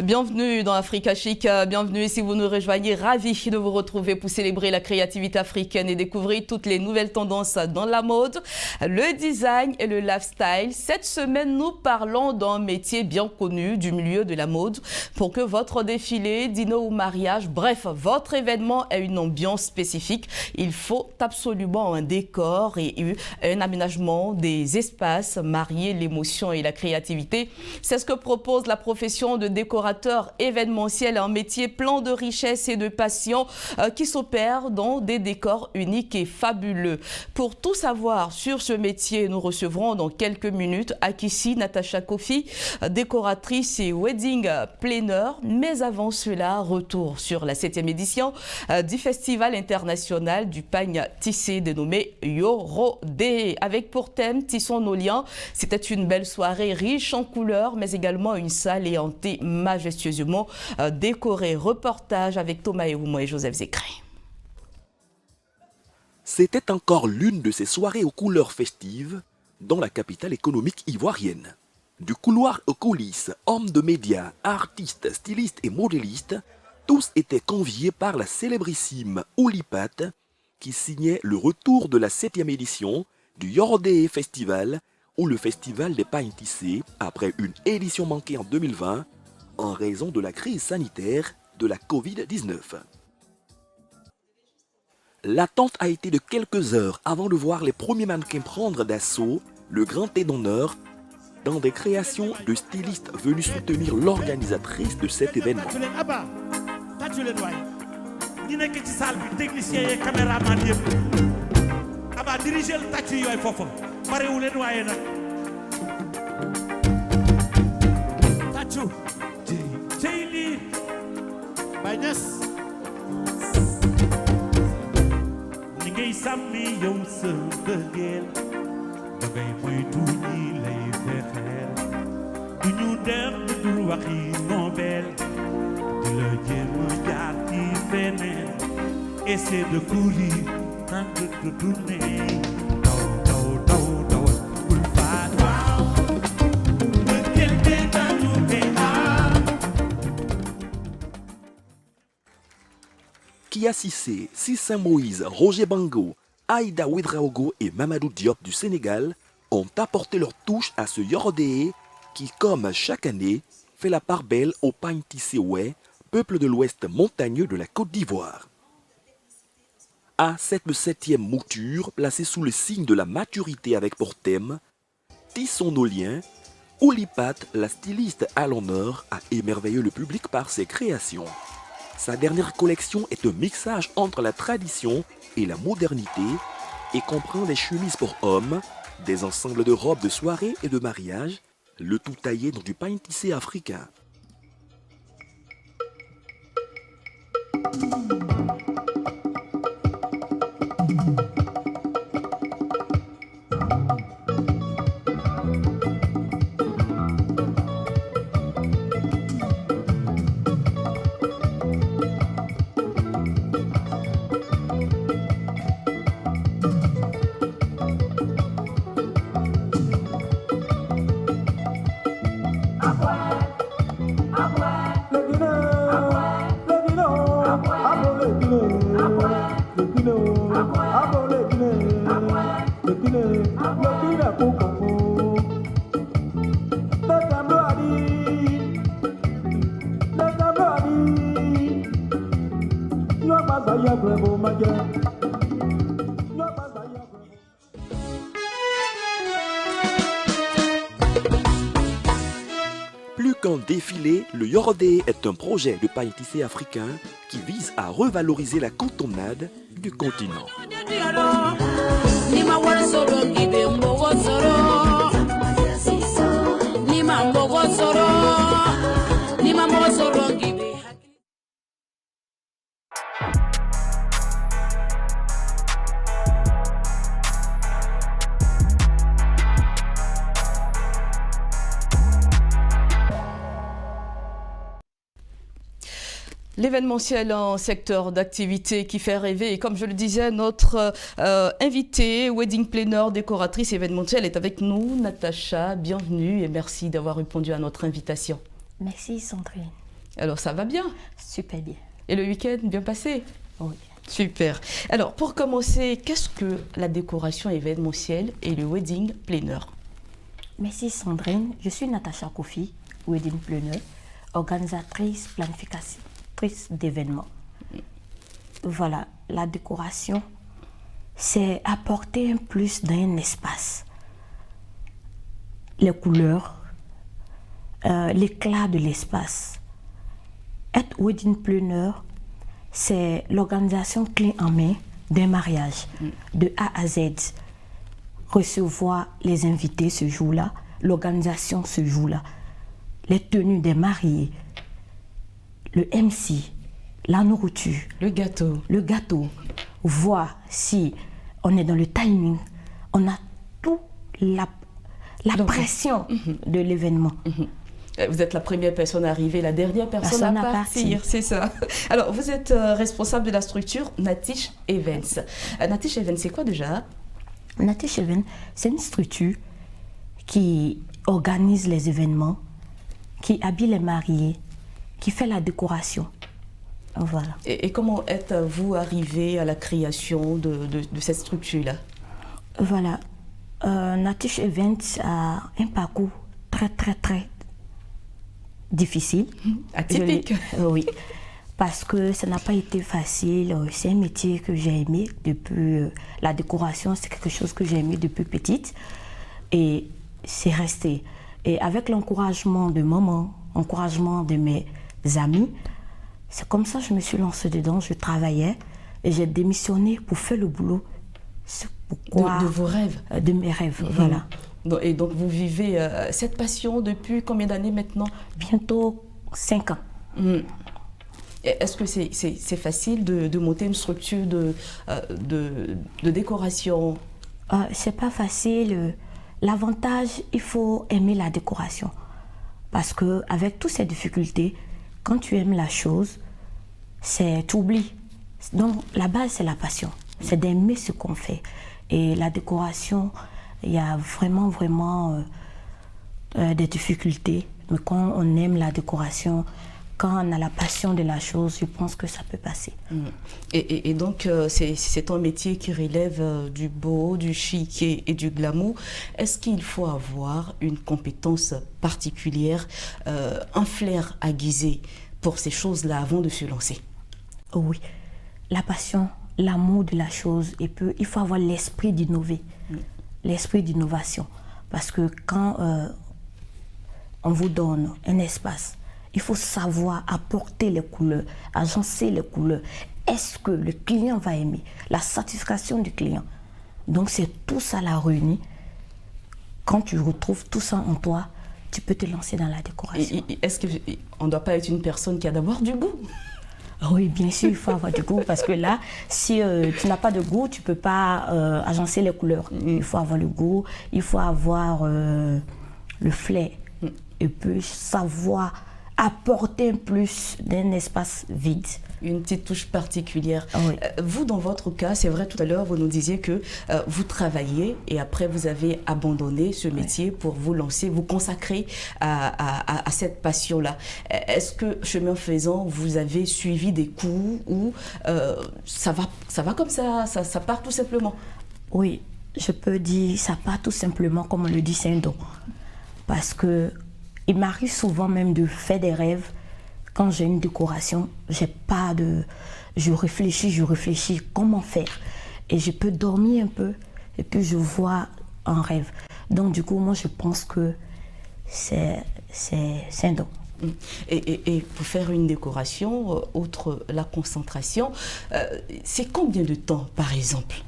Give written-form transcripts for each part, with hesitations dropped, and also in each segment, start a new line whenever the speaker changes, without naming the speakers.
Bienvenue dans Africa Chic, bienvenue si vous nous rejoignez, ravi de vous retrouver pour célébrer la créativité africaine et découvrir toutes les nouvelles tendances dans la mode, le design et le lifestyle. Cette semaine, nous parlons d'un métier bien connu du milieu de la mode pour que votre défilé, dîner ou mariage, bref, votre événement ait une ambiance spécifique. Il faut absolument un décor et un aménagement des espaces, marier l'émotion et la créativité. C'est ce que propose la profession de décorateur événementiel, un métier plein de richesse et de passion qui s'opère dans des décors uniques et fabuleux. Pour tout savoir sur ce métier, nous recevrons dans quelques minutes Akissi Natacha Kofi, décoratrice et wedding planner. Mais avant cela, retour sur la 7e édition du Festival international du pagne tissé dénommé Yorodé. Avec pour thème Tissons nos liens. C'était une belle soirée riche en couleurs, mais également une salle et hantée majestueusement décorée. Reportage avec Thomas Eoumo et Joseph Zécré.
C'était encore l'une de ces soirées aux couleurs festives dans la capitale économique ivoirienne. Du couloir aux coulisses, hommes de médias, artistes, stylistes et modélistes, tous étaient conviés par la célébrissime Oulipat qui signait le retour de la 7e édition du Yorodé Festival ou le Festival des pagnes tissées après une édition manquée en 2020 en raison de la crise sanitaire de la Covid-19. L'attente a été de quelques heures avant de voir les premiers mannequins prendre d'assaut le grand thé d'honneur dans des créations de stylistes venus soutenir l'organisatrice de cet événement.
Ngay sàmmi yow sa bëggeel da ngay moytu ñi lay fexeel du ñu def du dul waxi nobel di la jéem a jaar ci feneen essaie de courir tente de tourner daw bul faat bëggeel te dañu te
Kia Cissé, Sissin Moïse, Roger Bango, Aïda Ouedraogo et Mamadou Diop du Sénégal ont apporté leur touche à ce Yorodé qui, comme chaque année, fait la part belle au pagne tissé ouai, peuple de l'ouest montagneux de la Côte d'Ivoire. À cette 7e mouture, placée sous le signe de la maturité avec pour thème Tissons nos liens, Oulipat, la styliste à l'honneur, a émerveillé le public par ses créations. Sa dernière collection est un mixage entre la tradition et la modernité et comprend des chemises pour hommes, des ensembles de robes de soirée et de mariage, le tout taillé dans du pagne tissé africain. Plus qu'un défilé, le Yorodé est un projet de pagne tissé africain qui vise à revaloriser la cantonade du continent.
L'événementiel, un secteur d'activité qui fait rêver. Et comme je le disais, notre invitée, wedding planner, décoratrice événementielle est avec nous. Natacha, bienvenue et merci d'avoir répondu à notre invitation.
Merci Sandrine.
Alors ça va bien.
Super bien.
Et le week-end, bien passé?
Oui.
Super. Alors pour commencer, qu'est-ce que la décoration événementielle et le wedding planner?
Merci Sandrine. Je suis Natacha Kofi, wedding planner, organisatrice, planificatrice d'événements. Voilà, la décoration, c'est apporter un plus dans un espace. Les couleurs, l'éclat de l'espace. Être wedding planner, c'est l'organisation clé en main d'un mariage, de A à Z. Recevoir les invités ce jour-là, l'organisation ce jour-là, les tenues des mariés, le MC, la nourriture,
Le gâteau.
voir si on est dans le timing, on a tout la pression de l'événement.
Vous êtes la première personne à arriver, la dernière personne à partir, c'est ça. Alors, vous êtes responsable de la structure Natish Events. Natish Events, c'est quoi déjà?
Natish Events, c'est une structure qui organise les événements, qui habille les mariés, qui fait la décoration. Voilà.
Et comment êtes-vous arrivé à la création de cette structure-là?
Voilà. Natish Events a un parcours très difficile.
Atypique.
Oui. Parce que ça n'a pas été facile. C'est un métier que j'ai aimé depuis... la décoration, c'est quelque chose que j'ai aimé depuis petite. Et c'est resté. Et avec l'encouragement de maman, l'encouragement de mes amis, c'est comme ça que je me suis lancée dedans. Je travaillais et j'ai démissionné pour faire le boulot. C'est pourquoi...
De vos rêves.
De mes rêves, voilà.
Et donc vous vivez cette passion depuis combien d'années maintenant?
Bientôt 5 ans.
Est-ce que c'est facile de monter une structure de décoration?
C'est pas facile. L'avantage, il faut aimer la décoration. Parce qu'avec toutes ces difficultés, quand tu aimes la chose, tu oublies. Donc la base, c'est la passion. C'est d'aimer ce qu'on fait. Et la décoration, il y a vraiment des difficultés. Mais quand on aime la décoration, quand on a la passion de la chose, je pense que ça peut passer.
Et donc, c'est un métier qui relève du beau, du chic et du glamour. Est-ce qu'il faut avoir une compétence particulière, un flair aiguisé pour ces choses-là avant de se lancer?
Oui, la passion, l'amour de la chose, et puis il faut avoir l'esprit d'innover, l'esprit d'innovation. Parce que quand on vous donne un espace, il faut savoir apporter les couleurs, agencer les couleurs. Est-ce que le client va aimer? La satisfaction du client. Donc c'est tout ça la réunie. Quand tu retrouves tout ça en toi, tu peux te lancer dans la décoration.
Est-ce qu'on ne doit pas être une personne qui a d'abord du goût?
Oui, bien sûr, il faut avoir du goût. Parce que là, si tu n'as pas de goût, tu ne peux pas agencer les couleurs. Il faut avoir le goût, il faut avoir le flair. Et puis savoir apporter un plus d'un espace vide.
Une petite touche particulière.
Oui.
Vous, dans votre cas, c'est vrai, tout à l'heure, vous nous disiez que vous travailliez et après, vous avez abandonné ce métier pour vous lancer, vous consacrer à cette passion-là. Est-ce que, chemin faisant, vous avez suivi des cours ou ça va comme ça part tout simplement?
Oui, je peux dire ça part tout simplement, comme on le dit, c'est un don. Parce que il m'arrive souvent même de faire des rêves. Quand j'ai une décoration, je réfléchis comment faire. Et je peux dormir un peu et puis je vois un rêve. Donc du coup, moi je pense que c'est un don.
Et pour faire une décoration, outre la concentration, c'est combien de temps par exemple?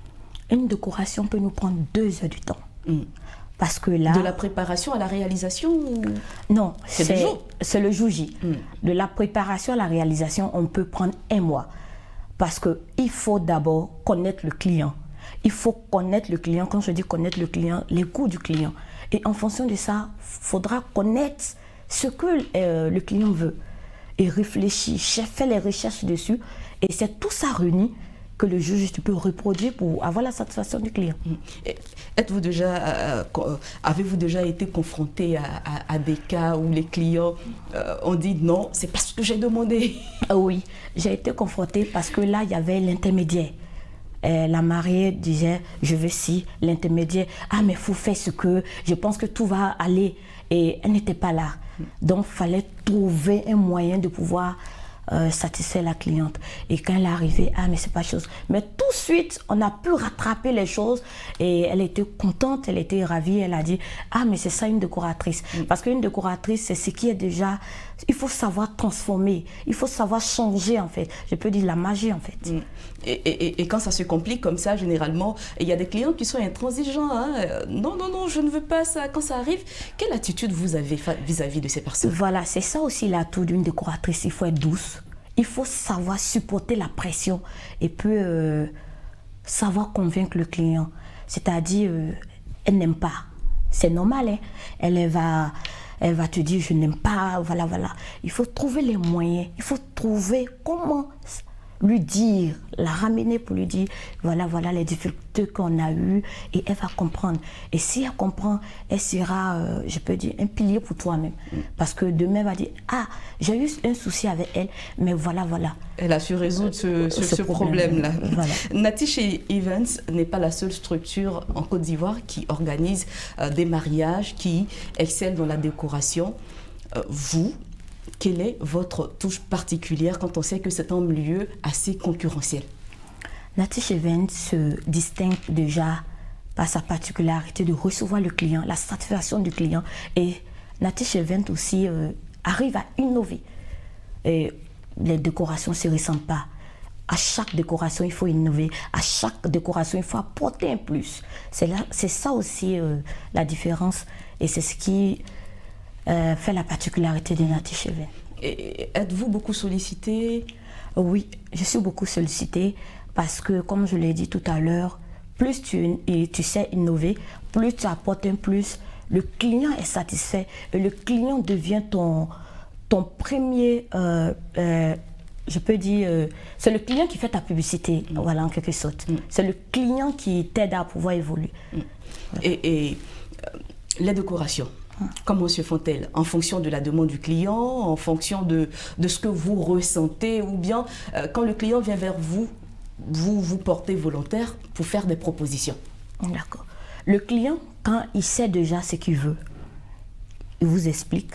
Une décoration peut nous prendre 2 heures du temps. Parce que là...
De la préparation à la réalisation ou...
Non,
c'est
le jour J. De la préparation à la réalisation, on peut prendre 1 mois. Parce qu'il faut d'abord connaître le client. Il faut connaître le client. Quand je dis connaître le client, les goûts du client. Et en fonction de ça, il faudra connaître ce que le client veut. Et réfléchir, faire les recherches dessus. Et c'est tout ça réuni. que le juge peut reproduire pour avoir la satisfaction du client.
Êtes-vous déjà, avez-vous déjà été confronté à des cas où les clients ont dit non, c'est pas ce que j'ai demandé?
Oui, j'ai été confrontée parce que là, il y avait l'intermédiaire. La mariée disait, je veux si, l'intermédiaire, ah mais il faut faire ce que, je pense que tout va aller. Et elle n'était pas là. Donc, il fallait trouver un moyen de pouvoir satisfaire la cliente. Et quand elle est arrivée, ah mais c'est pas chose. Mais tout de suite, on a pu rattraper les choses et elle était contente, elle était ravie. Elle a dit, ah mais c'est ça une décoratrice. Parce qu'une décoratrice, c'est ce qui est déjà, il faut savoir transformer, il faut savoir changer en fait. Je peux dire la magie en fait.
Et quand ça se complique comme ça, généralement, il y a des clients qui sont intransigeants. Hein. Non, non, non, je ne veux pas ça. Quand ça arrive, quelle attitude vous avez vis-à-vis de ces personnes?
Voilà, c'est ça aussi l'atout d'une décoratrice. Il faut être douce. Il faut savoir supporter la pression et puis savoir convaincre le client. C'est-à-dire, elle n'aime pas. C'est normal, hein? Elle va te dire, je n'aime pas, voilà, voilà. Il faut trouver les moyens. Il faut trouver comment lui dire, la ramener pour lui dire, voilà, voilà les difficultés qu'on a eues et elle va comprendre. Et si elle comprend, elle sera, je peux dire, un pilier pour toi-même. Parce que demain, elle va dire, ah, j'ai eu un souci avec elle, mais voilà, voilà.
Elle a su résoudre ce problème-là.
Voilà.
Natish Events n'est pas la seule structure en Côte d'Ivoire qui organise des mariages, qui excelle dans la décoration. Vous, quelle est votre touche particulière quand on sait que c'est un milieu assez concurrentiel?
Natish Events se distingue déjà par sa particularité de recevoir le client, la satisfaction du client. Et Natish Events aussi arrive à innover. Et les décorations ne se ressemblent pas. À chaque décoration, il faut innover. À chaque décoration, il faut apporter un plus. C'est ça aussi la différence. Et c'est ce qui fait la particularité de Natish Events.
Et êtes-vous beaucoup sollicité?
Oui, je suis beaucoup sollicitée parce que, comme je l'ai dit tout à l'heure, plus tu sais innover, plus tu apportes un plus, le client est satisfait et le client devient ton premier, je peux dire, c'est le client qui fait ta publicité, voilà, en quelque sorte. C'est le client qui t'aide à pouvoir évoluer.
Et les décorations, comment se font-elles? En fonction de la demande du client, en fonction de ce que vous ressentez, ou bien quand le client vient vers vous, vous portez volontaire pour faire des propositions?
D'accord. Le client, quand il sait déjà ce qu'il veut, il vous explique.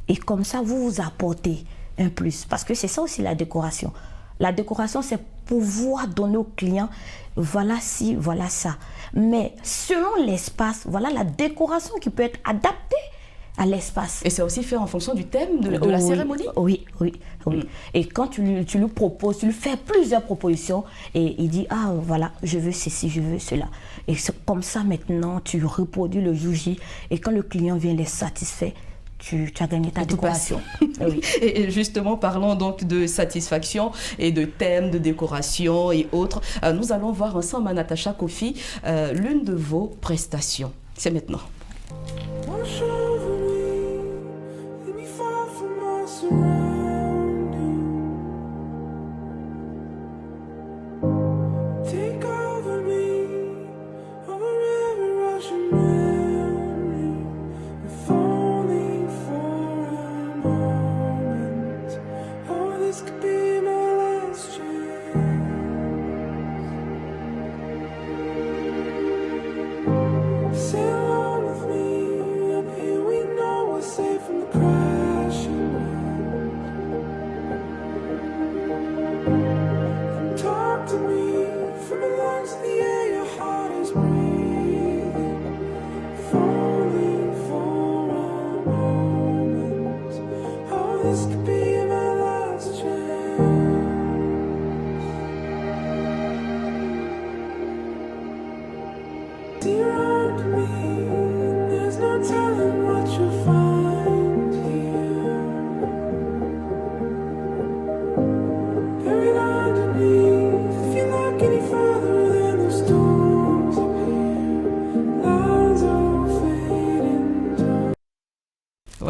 Et comme ça, vous vous apportez un plus. Parce que c'est ça aussi la décoration. La décoration, c'est pouvoir donner au client, voilà ci, voilà ça. Mais selon l'espace, voilà la décoration qui peut être adaptée à l'espace.
Et c'est aussi fait en fonction du thème de la cérémonie?
Oui, oui, oui. Et quand tu lui proposes, tu lui fais plusieurs propositions et il dit, ah voilà, je veux ceci, je veux cela. Et c'est comme ça maintenant, tu reproduis le jour J et quand le client vient les satisfaire, tu as gagné ta décoration.
Oui. Et justement, parlons donc de satisfaction et de thèmes, de décoration et autres. Nous allons voir ensemble, Natacha Kofi, l'une de vos prestations. C'est maintenant.
Sail on with me up here.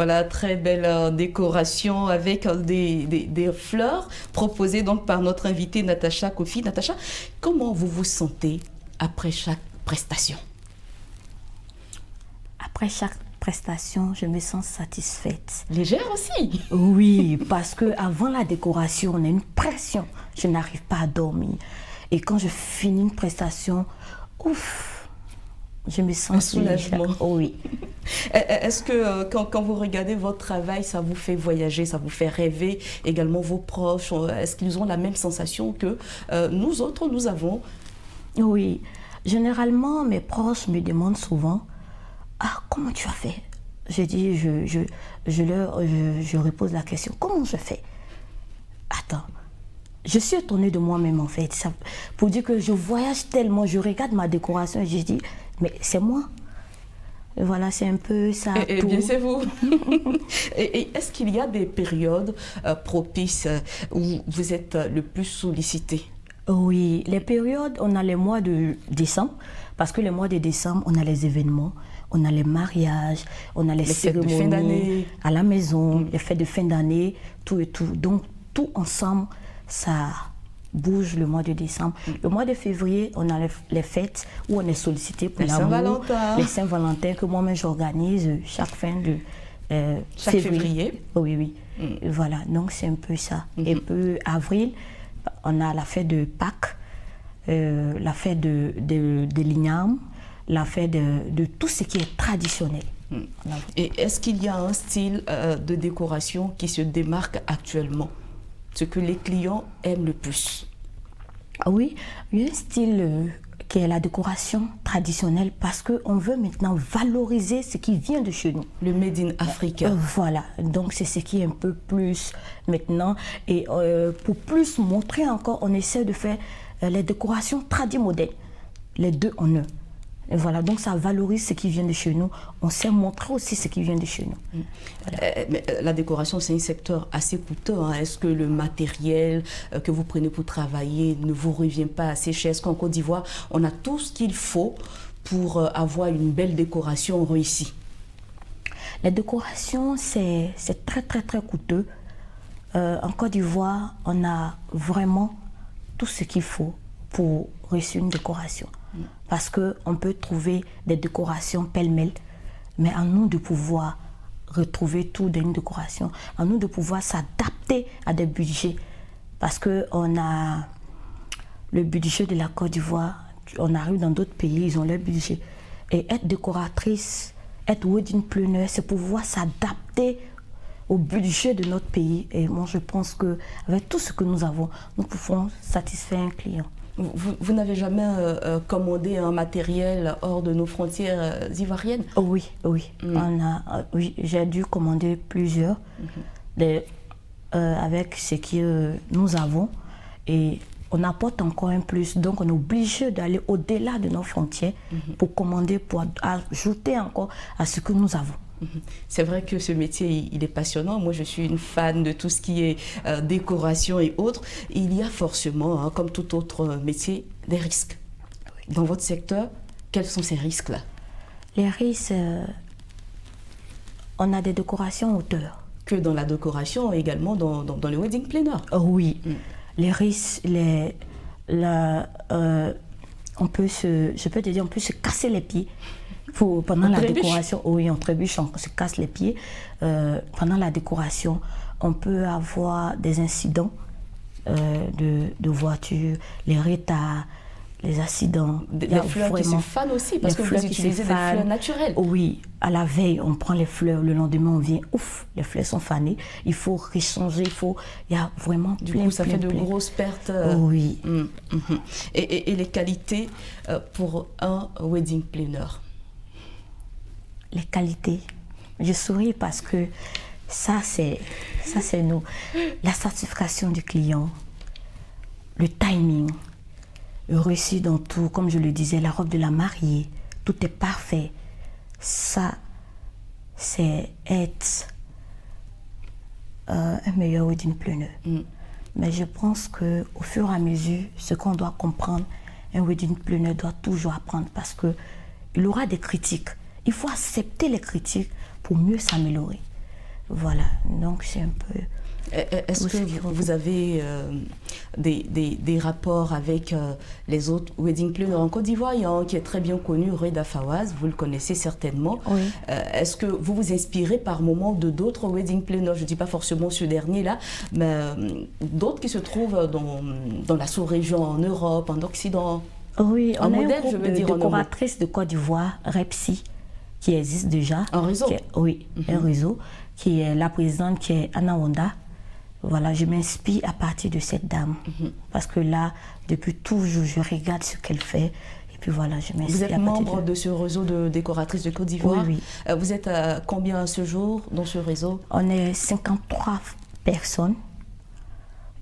Voilà, très belle décoration avec des fleurs proposées donc par notre invitée Natacha Kofi. Natacha, comment vous vous sentez après chaque prestation?
Après chaque prestation, je me sens satisfaite.
Légère aussi?
Oui, parce que avant la décoration, on a une pression. Je n'arrive pas à dormir. Et quand je finis une prestation, ouf, je me sens
un soulagement.
Oui.
Est-ce que quand vous regardez votre travail, ça vous fait voyager, ça vous fait rêver? Également vos proches, est-ce qu'ils ont la même sensation que nous autres, nous avons?
Oui. Généralement, mes proches me demandent souvent, ah, comment tu as fait? Je dis, je repose la question, comment je fais? Attends, je suis étonnée de moi-même en fait. Ça, pour dire que je voyage tellement, je regarde ma décoration et je dis, mais c'est moi. Et voilà, c'est un peu ça.
Et bien, c'est vous. Et est-ce qu'il y a des périodes propices où vous êtes le plus sollicité?
Oui, les périodes, on a les mois de décembre, parce que les mois de décembre, on a les événements. On a les mariages, on a les cérémonies à la maison, les fêtes de fin d'année, tout et tout. Donc, tout ensemble, ça bouge le mois de décembre. Le mois de février, on a les fêtes où on est sollicité pour l'amour.
Saint-Valentin.
Les Saint-Valentin que moi-même j'organise chaque fin de février. Oui, oui. Voilà, donc c'est un peu ça. Et puis, avril, on a la fête de Pâques, la fête de l'Igname, la fête de tout ce qui est traditionnel.
Et est-ce qu'il y a un style de décoration qui se démarque actuellement, ce que les clients aiment le plus?
Oui, il y a un style qui est la décoration traditionnelle parce qu'on veut maintenant valoriser ce qui vient de chez nous.
Le Made in Africa.
Voilà, donc c'est ce qui est un peu plus maintenant. Et pour plus montrer encore, on essaie de faire les décorations tradimodèles, les deux en un. Et voilà, donc ça valorise ce qui vient de chez nous. On sait montrer aussi ce qui vient de chez nous.
Voilà. Mais la décoration, c'est un secteur assez coûteux. Hein. Est-ce que le matériel que vous prenez pour travailler ne vous revient pas assez cher? Est-ce qu'en Côte d'Ivoire, on a tout ce qu'il faut pour avoir une belle décoration réussie?
La décoration, c'est très, très, très coûteux. En Côte d'Ivoire, on a vraiment tout ce qu'il faut pour réussir une décoration. Parce qu'on peut trouver des décorations pêle-mêle, mais à nous de pouvoir retrouver tout dans une décoration, à nous de pouvoir s'adapter à des budgets. Parce qu'on a le budget de la Côte d'Ivoire, on arrive dans d'autres pays, ils ont leur budget. Et être décoratrice, être wedding planner, c'est pouvoir s'adapter au budget de notre pays. Et moi, je pense qu'avec tout ce que nous avons, nous pouvons satisfaire un client.
Vous n'avez jamais commandé un matériel hors de nos frontières ivoiriennes?
Oui, oui. Oui, j'ai dû commander plusieurs avec ce que nous avons. Et on apporte encore un plus. Donc, on est obligé d'aller au-delà de nos frontières pour commander, pour ajouter encore à ce que nous avons.
C'est vrai que ce métier, il est passionnant. Moi, je suis une fan de tout ce qui est décoration et autres. Il y a forcément, hein, comme tout autre métier, des risques. Oui. Dans votre secteur, quels sont ces risques-là?
Les risques, on a des décorations hauteur.
Que dans la décoration, également dans le wedding planner.
Oui. Les risques, on peut se casser les pieds. Pendant la décoration, oui, on trébuche, on se casse les pieds. Pendant la décoration, on peut avoir des incidents de voiture, les retards, les accidents.
Des fleurs qui se fanent aussi, parce que vous utilisez des fleurs naturelles.
Oui, à la veille, on prend les fleurs, le lendemain, on vient, ouf, les fleurs sont fanées. Il faut réchanger, il y a vraiment
du coup, ça fait de grosses pertes.
Oui.
Et les qualités pour un wedding planner?
Les qualités. Je souris parce que ça c'est nous. La satisfaction du client, le timing, le réussi dans tout, comme je le disais, la robe de la mariée, tout est parfait. Ça, c'est être un meilleur wedding planner. Mais je pense qu'au fur et à mesure, ce qu'on doit comprendre, un wedding planner doit toujours apprendre parce qu'il aura des critiques. Il faut accepter les critiques pour mieux s'améliorer. Voilà, donc c'est un peu...
Est-ce que vous avez des rapports avec les autres wedding planners en Côte d'Ivoire? Il y a un qui est très bien connu, Reda Fawaz, vous le connaissez certainement.
Oui.
Est-ce que vous vous inspirez par moment de d'autres wedding planners? Je ne dis pas forcément ce dernier-là, mais d'autres qui se trouvent dans la sous-région, en Europe, en Occident?
Oui, on a
modèle,
un groupe
je veux
de
dire, en
décoratrices de Côte d'Ivoire, Repsi, qui existe déjà.
Un réseau?
Oui, un réseau, qui est la présidente, qui est Anna Wanda. Voilà, je m'inspire à partir de cette dame. Parce que là, depuis toujours, je regarde ce qu'elle fait. Et puis voilà, je m'inspire.
Vous êtes membre de ce réseau de décoratrices de Côte d'Ivoire?
Oui, oui.
Vous êtes à combien à ce jour dans ce réseau?
On est 53 personnes.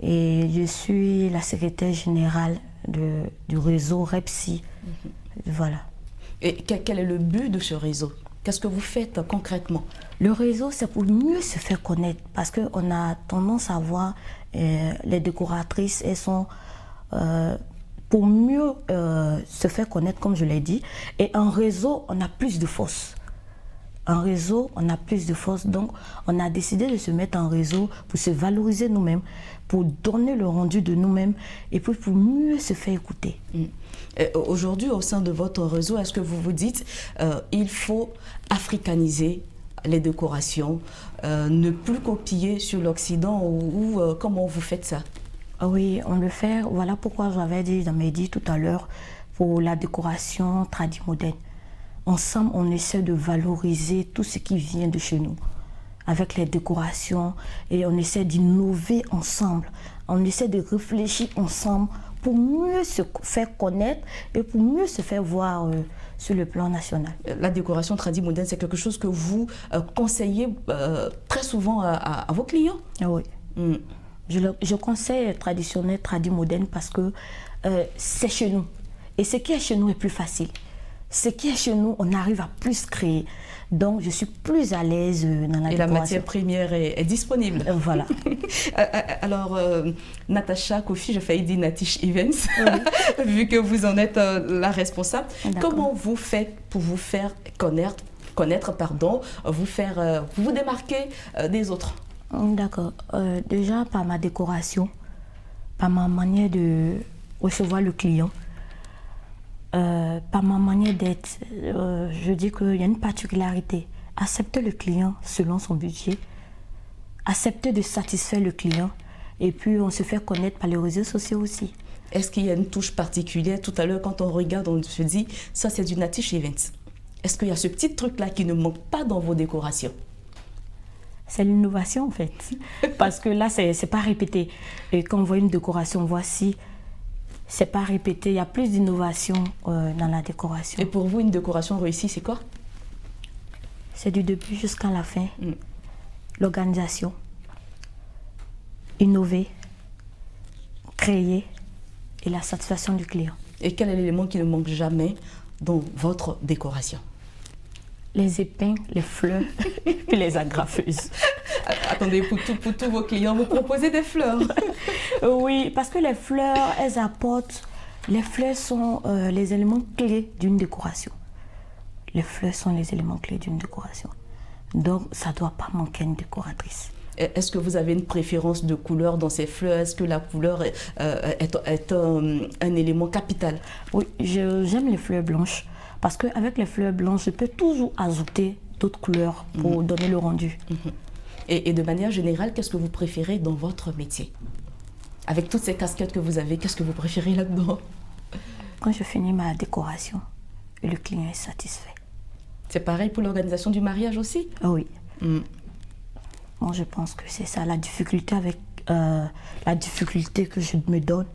Et je suis la secrétaire générale du réseau Repsi. Voilà.
Et quel est le but de ce réseau? Qu'est-ce que vous faites concrètement?
Le réseau, c'est pour mieux se faire connaître, parce qu'on a tendance à voir les décoratrices, elles sont pour mieux se faire connaître, comme je l'ai dit. Et en réseau, on a plus de force. En réseau, on a plus de force. Donc, on a décidé de se mettre en réseau pour se valoriser nous-mêmes, pour donner le rendu de nous-mêmes et puis pour mieux se faire écouter.
Aujourd'hui, au sein de votre réseau, est-ce que vous vous dites il faut africaniser les décorations, ne plus copier sur l'Occident ou comment vous faites ça?
Oui, on le fait. Voilà pourquoi j'avais dit tout à l'heure pour la décoration tradimoderne. Ensemble, on essaie de valoriser tout ce qui vient de chez nous avec les décorations et on essaie d'innover ensemble. On essaie de réfléchir ensemble pour mieux se faire connaître et pour mieux se faire voir sur le plan national.
La décoration tradimoderne, c'est quelque chose que vous conseillez très souvent à vos clients?
Oui. Je conseille traditionnel, tradimoderne parce que c'est chez nous. Et ce qui est chez nous est plus facile. Ce qui est chez nous, on arrive à plus créer. Donc, je suis plus à l'aise dans la décoration.
Et la matière première est disponible.
Voilà.
Alors, Natacha Kofi, j'ai failli dire Natish Events, vu que vous en êtes la responsable. Comment vous faites pour vous faire connaître, vous démarquer des autres?
D'accord. Déjà, par ma décoration, par ma manière de recevoir le client, par ma manière d'être, je dis qu'il y a une particularité. Accepter le client selon son budget, accepter de satisfaire le client, et puis on se fait connaître par les réseaux sociaux aussi.
Est-ce qu'il y a une touche particulière? Tout à l'heure, quand on regarde, on se dit, ça c'est du Natish Events. Est-ce qu'il y a ce petit truc-là qui ne manque pas dans vos décorations?
C'est l'innovation en fait, parce que là, c'est pas répété. Et quand on voit une décoration, voici, c'est pas répété, il y a plus d'innovation dans la décoration.
Et pour vous, une décoration réussie, c'est quoi?
C'est du début jusqu'à la fin. L'organisation, innover, créer et la satisfaction du client.
Et quel est l'élément qui ne manque jamais dans votre décoration?
Les épingles, les fleurs et les agrafeuses.
Attendez, pour tous vos clients, vous proposez des fleurs?
Oui, parce que les fleurs, elles apportent... Les fleurs sont les éléments clés d'une décoration. Les fleurs sont les éléments clés d'une décoration. Donc, ça ne doit pas manquer une décoratrice.
Est-ce que vous avez une préférence de couleur dans ces fleurs? Est-ce que la couleur est un élément capital?
Oui, j'aime les fleurs blanches. Parce qu'avec les fleurs blanches, je peux toujours ajouter d'autres couleurs pour donner le rendu.
Et de manière générale, qu'est-ce que vous préférez dans votre métier? Avec toutes ces casquettes que vous avez, qu'est-ce que vous préférez là-dedans?
Quand je finis ma décoration, le client est satisfait.
C'est pareil pour l'organisation du mariage aussi?
Oui. Moi, je pense que c'est ça, la difficulté que je me donne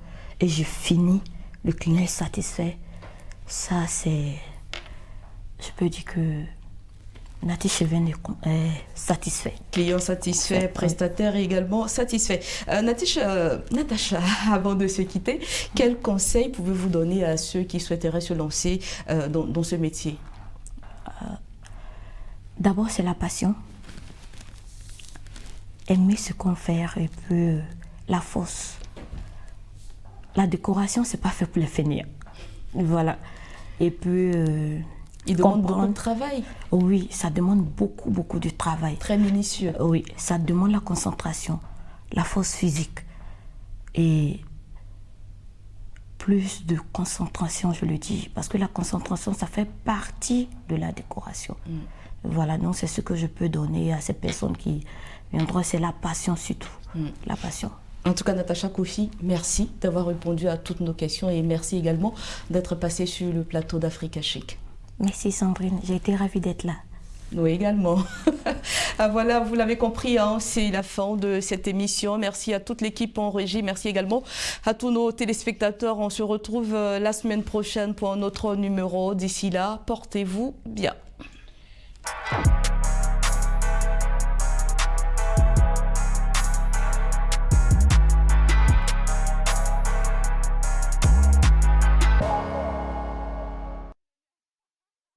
et je finis, le client est satisfait. Ça, c'est... Je peux dire que Natish Events est satisfait.
Client satisfait, prestataire également satisfait. Natacha, avant de se quitter, quels conseils pouvez-vous donner à ceux qui souhaiteraient se lancer dans ce métier?
D'abord, c'est la passion. Aimer ce qu'on fait et puis la force. La décoration, c'est pas fait pour les fainéants. Voilà. Et puis,
Il demande beaucoup
comprendre.
de travail.
Oui, ça demande beaucoup, beaucoup de travail.
Très minutieux.
Oui, ça demande la concentration, la force physique et plus de concentration, je le dis, parce que la concentration, ça fait partie de la décoration. Voilà, donc c'est ce que je peux donner à ces personnes qui viendront, c'est la passion surtout, la passion.
En tout cas, Natacha Kofi, merci d'avoir répondu à toutes nos questions et merci également d'être passée sur le plateau d'Africa Chic.
Merci Sandrine, j'ai été ravie d'être là.
Nous également. Voilà, vous l'avez compris, hein, c'est la fin de cette émission. Merci à toute l'équipe en régie. Merci également à tous nos téléspectateurs. On se retrouve la semaine prochaine pour un autre numéro. D'ici là, portez-vous bien.